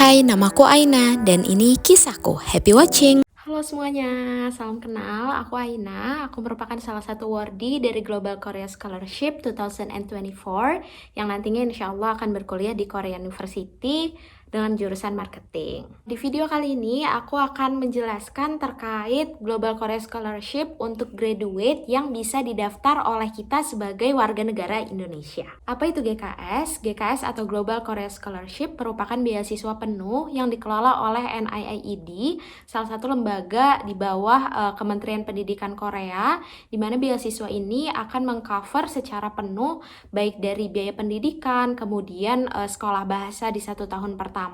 Hai, namaku Aina dan ini kisahku. Happy watching! Halo semuanya, salam kenal. Aku Aina. Aku merupakan salah satu awardee dari Global Korea Scholarship 2024 yang nantinya insya Allah akan berkuliah di Korea University dengan jurusan marketing. Di video kali ini aku akan menjelaskan terkait Global Korea Scholarship untuk graduate yang bisa didaftar oleh kita sebagai warga negara Indonesia. Apa itu GKS? GKS atau Global Korea Scholarship merupakan beasiswa penuh yang dikelola oleh NIIED, salah satu lembaga di bawah Kementerian Pendidikan Korea, di mana beasiswa ini akan mengcover secara penuh baik dari biaya pendidikan, kemudian sekolah bahasa di 1 tahun pertama,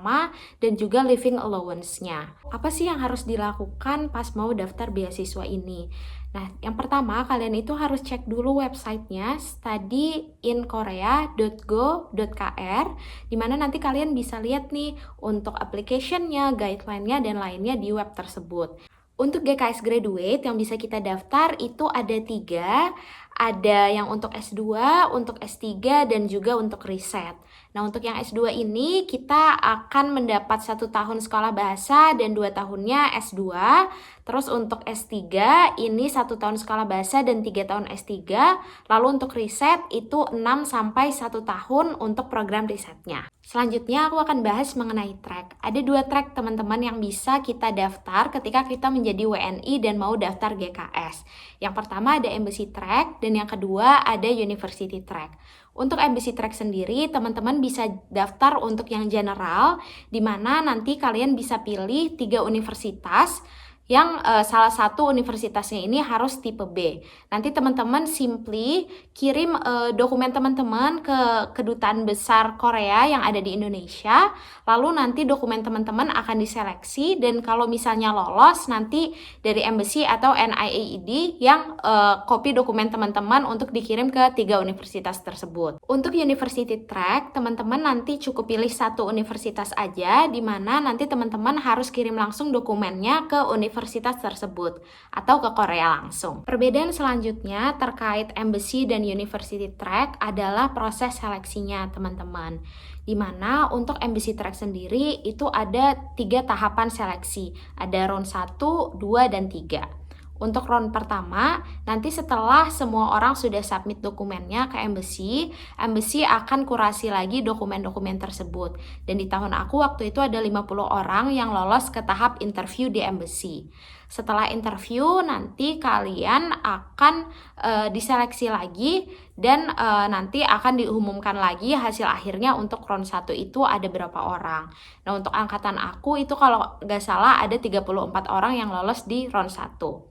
dan juga living allowance-nya. Apa sih yang harus dilakukan pas mau daftar beasiswa ini? Nah, yang pertama kalian itu harus cek dulu websitenya studyinkorea.go.kr, di mana nanti kalian bisa lihat nih untuk application-nya, guideline-nya, dan lainnya di web tersebut. Untuk GKS Graduate yang bisa kita daftar itu ada 3, ada yang untuk S2, untuk S3, dan juga untuk riset. Nah, untuk yang S2 ini kita akan mendapat 1 tahun sekolah bahasa dan 2 tahunnya S2. Terus untuk S3 ini 1 tahun sekolah bahasa dan 3 tahun S3. Lalu untuk riset itu 6 sampai 1 tahun untuk program risetnya. Selanjutnya aku akan bahas mengenai track. Ada 2 track teman-teman yang bisa kita daftar ketika kita menjadi WNI dan mau daftar GKS. Yang pertama ada Embassy Track dan yang kedua ada University Track. Untuk Embassy Track sendiri, teman-teman bisa daftar untuk yang general, di mana nanti kalian bisa pilih 3 universitas yang salah satu universitasnya ini harus tipe B. Nanti teman-teman simply kirim dokumen teman-teman ke Kedutaan Besar Korea yang ada di Indonesia, lalu nanti dokumen teman-teman akan diseleksi, dan kalau misalnya lolos nanti dari Embassy atau NIAID yang copy dokumen teman-teman untuk dikirim ke 3 universitas tersebut. Untuk University Track, teman-teman nanti cukup pilih 1 universitas aja, di mana nanti teman-teman harus kirim langsung dokumennya ke universitas tersebut atau ke Korea langsung. Perbedaan selanjutnya terkait Embassy dan University Track adalah proses seleksinya teman-teman. Di mana untuk Embassy Track sendiri itu ada 3 tahapan seleksi. Ada round 1, 2, dan 3. Untuk round pertama, nanti setelah semua orang sudah submit dokumennya ke Embassy, Embassy akan kurasi lagi dokumen-dokumen tersebut. Dan di tahun aku waktu itu ada 50 orang yang lolos ke tahap interview di Embassy. Setelah interview, nanti kalian akan diseleksi lagi dan nanti akan diumumkan lagi hasil akhirnya untuk round 1 itu ada berapa orang. Nah, untuk angkatan aku itu kalau nggak salah ada 34 orang yang lolos di round 1.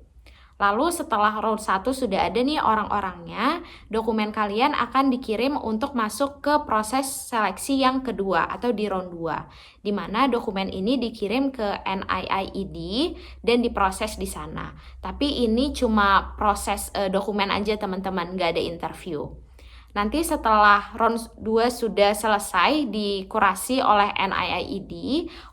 Lalu setelah round 1 sudah ada nih orang-orangnya, dokumen kalian akan dikirim untuk masuk ke proses seleksi yang kedua atau di round 2. Di mana dokumen ini dikirim ke NIIED dan diproses di sana. Tapi ini cuma proses dokumen aja teman-teman, nggak ada interview. Nanti setelah round 2 sudah selesai dikurasi oleh NIIED,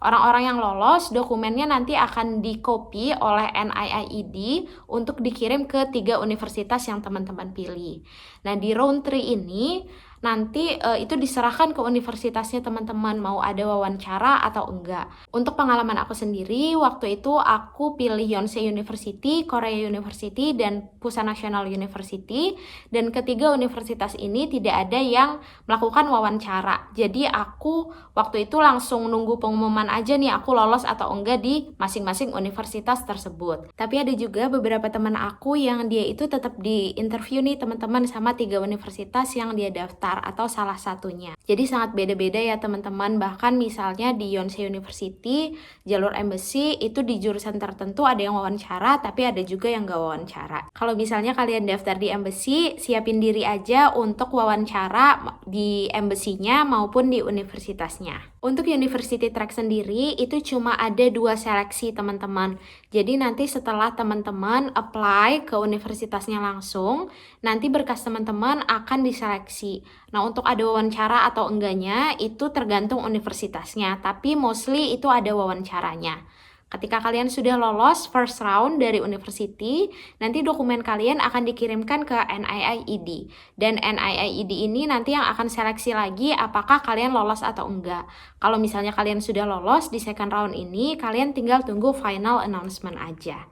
orang-orang yang lolos dokumennya nanti akan di-copy oleh NIIED untuk dikirim ke 3 universitas yang teman-teman pilih. Nah, di round 3 ini nanti itu diserahkan ke universitasnya teman-teman mau ada wawancara atau enggak. Untuk pengalaman aku sendiri, waktu itu aku pilih Yonsei University, Korea University, dan Pusan National University, dan ketiga universitas ini tidak ada yang melakukan wawancara. Jadi aku waktu itu langsung nunggu pengumuman aja nih aku lolos atau enggak di masing-masing universitas tersebut. Tapi ada juga beberapa teman aku yang dia itu tetap di interview nih teman-teman sama 3 universitas yang dia daftar atau salah satunya. Jadi sangat beda-beda ya teman-teman. Bahkan misalnya di Yonsei University, jalur Embassy itu di jurusan tertentu ada yang wawancara, tapi ada juga yang gak wawancara. Kalau misalnya kalian daftar di Embassy, siapin diri aja untuk wawancara di Embassy-nya maupun di universitasnya. Untuk University Track sendiri itu cuma ada 2 seleksi teman-teman. Jadi nanti setelah teman-teman apply ke universitasnya langsung, nanti berkas teman-teman akan diseleksi. Nah, untuk ada wawancara atau enggaknya itu tergantung universitasnya, tapi mostly itu ada wawancaranya. Ketika kalian sudah lolos first round dari university, nanti dokumen kalian akan dikirimkan ke NIIED. Dan NIIED ini nanti yang akan seleksi lagi apakah kalian lolos atau enggak. Kalau misalnya kalian sudah lolos di second round ini, kalian tinggal tunggu final announcement aja.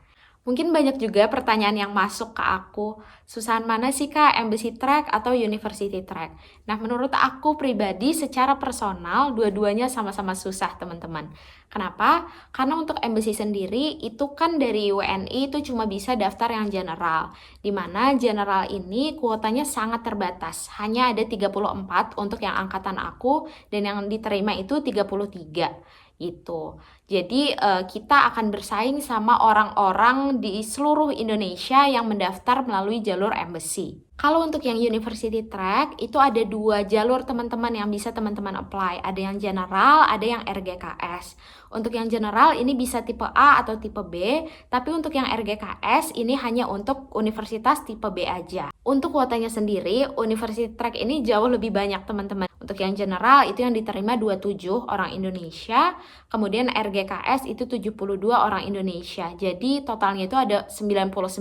Mungkin banyak juga pertanyaan yang masuk ke aku, susahan mana sih Kak, embassy track atau university track? Nah, menurut aku pribadi secara personal, dua-duanya sama-sama susah teman-teman. Kenapa? Karena untuk embassy sendiri, itu kan dari WNI itu cuma bisa daftar yang general. Dimana general ini kuotanya sangat terbatas, hanya ada 34 untuk yang angkatan aku, dan yang diterima itu 33. Gitu. Jadi kita akan bersaing sama orang-orang di seluruh Indonesia yang mendaftar melalui jalur embassy. Kalau untuk yang university track, itu ada 2 jalur teman-teman yang bisa teman-teman apply. Ada yang general, ada yang RGKS. Untuk yang general ini bisa tipe A atau tipe B, tapi untuk yang RGKS ini hanya untuk universitas tipe B aja. Untuk kuotanya sendiri, university track ini jauh lebih banyak teman-teman. Untuk yang general itu yang diterima 27 orang Indonesia, kemudian RGKS itu 72 orang Indonesia. Jadi totalnya itu ada 99.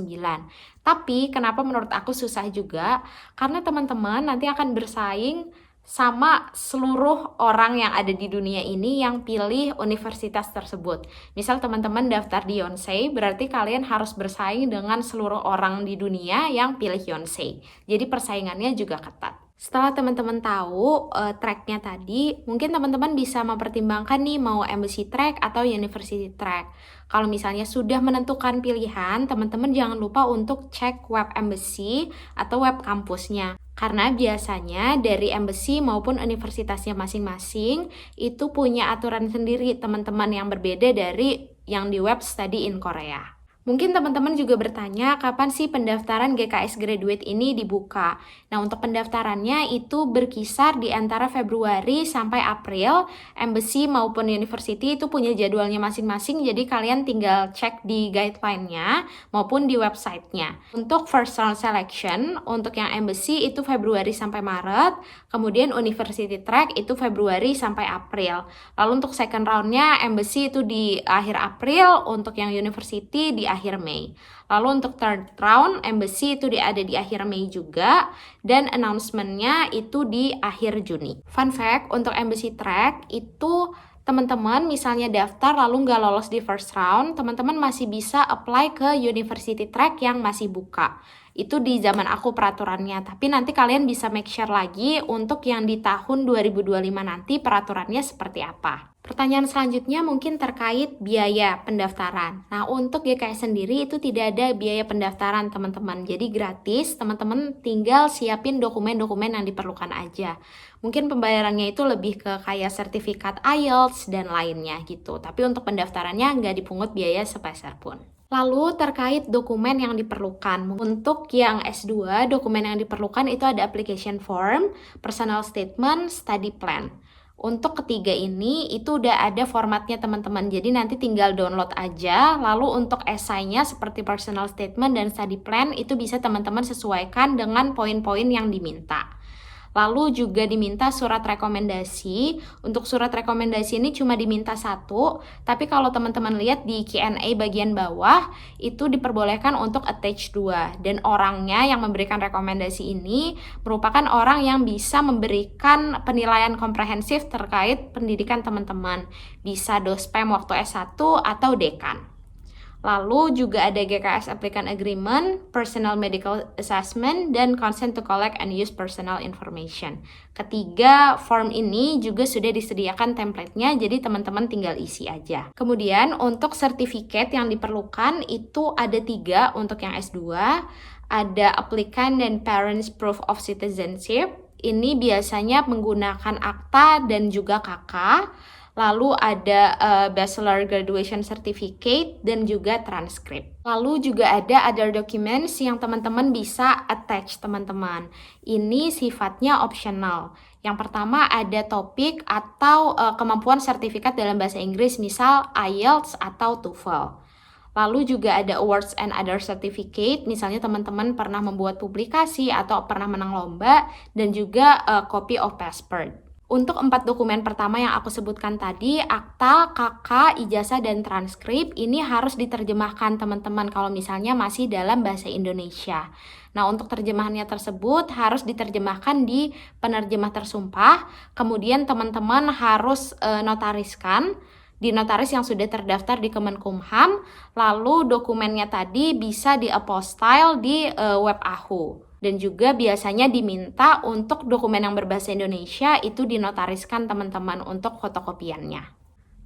Tapi kenapa menurut aku susah juga? Karena teman-teman nanti akan bersaing sama seluruh orang yang ada di dunia ini yang pilih universitas tersebut. Misal teman-teman daftar di Yonsei, berarti kalian harus bersaing dengan seluruh orang di dunia yang pilih Yonsei. Jadi persaingannya juga ketat. Setelah teman-teman tahu tracknya tadi, mungkin teman-teman bisa mempertimbangkan nih mau embassy track atau university track. Kalau misalnya sudah menentukan pilihan, teman-teman jangan lupa untuk cek web embassy atau web kampusnya. Karena biasanya dari embassy maupun universitasnya masing-masing itu punya aturan sendiri teman-teman yang berbeda dari yang di web Study in Korea. Mungkin teman-teman juga bertanya kapan sih pendaftaran GKS Graduate ini dibuka. Nah, untuk pendaftarannya itu berkisar di antara Februari sampai April. Embassy maupun university itu punya jadwalnya masing-masing, jadi kalian tinggal cek di guideline-nya maupun di website-nya. Untuk first round selection, untuk yang embassy itu Februari sampai Maret, kemudian university track itu Februari sampai April. Lalu untuk second round-nya embassy itu di akhir April, untuk yang university di akhir Mei. Lalu untuk third round, embassy itu ada di akhir Mei juga, dan announcement-nya itu di akhir Juni. Fun fact, untuk embassy track itu teman-teman misalnya daftar lalu nggak lolos di first round, teman-teman masih bisa apply ke university track yang masih buka. Itu di zaman aku peraturannya, tapi nanti kalian bisa make sure lagi untuk yang di tahun 2025 nanti peraturannya seperti apa. Pertanyaan selanjutnya mungkin terkait biaya pendaftaran. Nah, untuk GKS sendiri itu tidak ada biaya pendaftaran teman-teman. Jadi gratis, teman-teman tinggal siapin dokumen-dokumen yang diperlukan aja. Mungkin pembayarannya itu lebih ke kayak sertifikat IELTS dan lainnya gitu. Tapi untuk pendaftarannya nggak dipungut biaya sepeser pun. Lalu terkait dokumen yang diperlukan. Untuk yang S2, dokumen yang diperlukan itu ada application form, personal statement, study plan. Untuk ketiga ini itu udah ada formatnya teman-teman, jadi nanti tinggal download aja. Lalu untuk esainya seperti personal statement dan study plan itu bisa teman-teman sesuaikan dengan poin-poin yang diminta. Lalu juga diminta surat rekomendasi. Untuk surat rekomendasi ini cuma diminta 1, tapi kalau teman-teman lihat di Q&A bagian bawah, itu diperbolehkan untuk attach 2. Dan orangnya yang memberikan rekomendasi ini merupakan orang yang bisa memberikan penilaian komprehensif terkait pendidikan teman-teman. Bisa dospem waktu S1 atau dekan. Lalu juga ada GKS Applicant Agreement, Personal Medical Assessment, dan Consent to Collect and Use Personal Information. Ketiga form ini juga sudah disediakan template-nya, jadi teman-teman tinggal isi aja. Kemudian untuk sertifikat yang diperlukan itu ada 3 untuk yang S2. Ada Applicant and Parents Proof of Citizenship. Ini biasanya menggunakan akta dan juga KK. Lalu ada Bachelor Graduation Certificate dan juga transkrip. Lalu juga ada other documents yang teman-teman bisa attach teman-teman. Ini sifatnya optional. Yang pertama ada topik atau kemampuan sertifikat dalam bahasa Inggris, misal IELTS atau TOEFL. Lalu juga ada awards and other certificate, misalnya teman-teman pernah membuat publikasi atau pernah menang lomba, dan juga copy of passport. Untuk 4 dokumen pertama yang aku sebutkan tadi, akta, KK, ijazah, dan transkrip, ini harus diterjemahkan teman-teman kalau misalnya masih dalam bahasa Indonesia. Nah, untuk terjemahannya tersebut harus diterjemahkan di penerjemah tersumpah, kemudian teman-teman harus notariskan di notaris yang sudah terdaftar di Kemenkumham, lalu dokumennya tadi bisa di-apostille di web AHU. Dan juga biasanya diminta untuk dokumen yang berbahasa Indonesia itu dinotariskan teman-teman untuk fotokopiannya.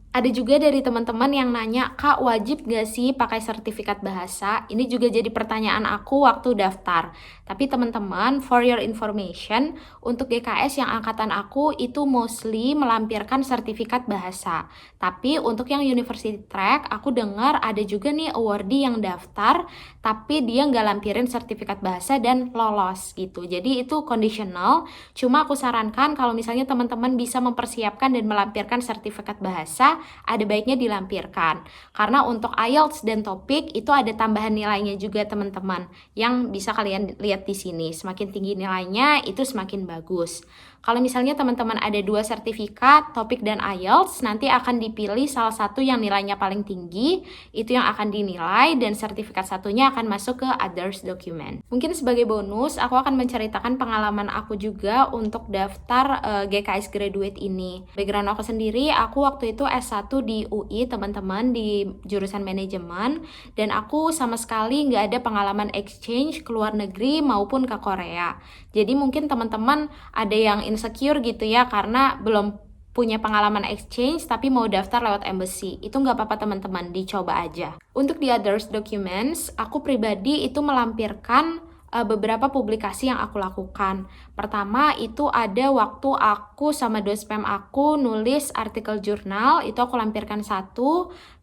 Ada juga dari teman-teman yang nanya, Kak, wajib gak sih pakai sertifikat bahasa? Ini juga jadi pertanyaan aku waktu daftar. Tapi teman-teman, for your information, untuk GKS yang angkatan aku itu mostly melampirkan sertifikat bahasa. Tapi untuk yang University Track, aku dengar ada juga nih awardee yang daftar, tapi dia nggak lampirin sertifikat bahasa dan lolos gitu. Jadi itu conditional, cuma aku sarankan kalau misalnya teman-teman bisa mempersiapkan dan melampirkan sertifikat bahasa, ada baiknya dilampirkan. Karena untuk IELTS dan topik itu ada tambahan nilainya juga teman-teman yang bisa kalian lihat di sini. Semakin tinggi nilainya itu semakin bagus. Kalau misalnya teman-teman ada 2 sertifikat, topik dan IELTS, nanti akan dipilih salah satu yang nilainya paling tinggi, itu yang akan dinilai dan sertifikat satunya akan masuk ke others document. Mungkin sebagai bonus, aku akan menceritakan pengalaman aku juga untuk daftar GKS Graduate ini. Background aku sendiri, aku waktu itu S1 di UI teman-teman di jurusan manajemen, dan aku sama sekali nggak ada pengalaman exchange ke luar negeri maupun ke Korea. Jadi mungkin teman-teman ada yang insecure gitu ya karena belum punya pengalaman exchange tapi mau daftar lewat embassy. Itu nggak apa-apa teman-teman, dicoba aja. Untuk the others documents, aku pribadi itu melampirkan beberapa publikasi yang aku lakukan. Pertama itu ada waktu aku sama dospem aku nulis artikel jurnal, itu aku lampirkan 1.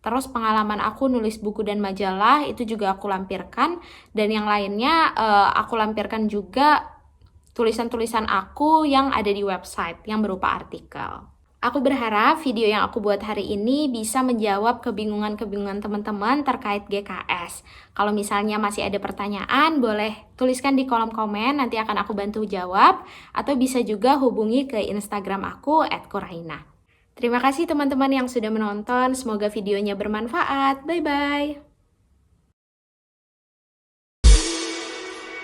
Terus pengalaman aku nulis buku dan majalah, itu juga aku lampirkan. Dan yang lainnya aku lampirkan juga tulisan-tulisan aku yang ada di website yang berupa artikel. Aku berharap video yang aku buat hari ini bisa menjawab kebingungan-kebingungan teman-teman terkait GKS. Kalau misalnya masih ada pertanyaan, boleh tuliskan di kolom komen, nanti akan aku bantu jawab. Atau bisa juga hubungi ke Instagram aku @kuraina. Terima kasih teman-teman yang sudah menonton, semoga videonya bermanfaat. Bye-bye!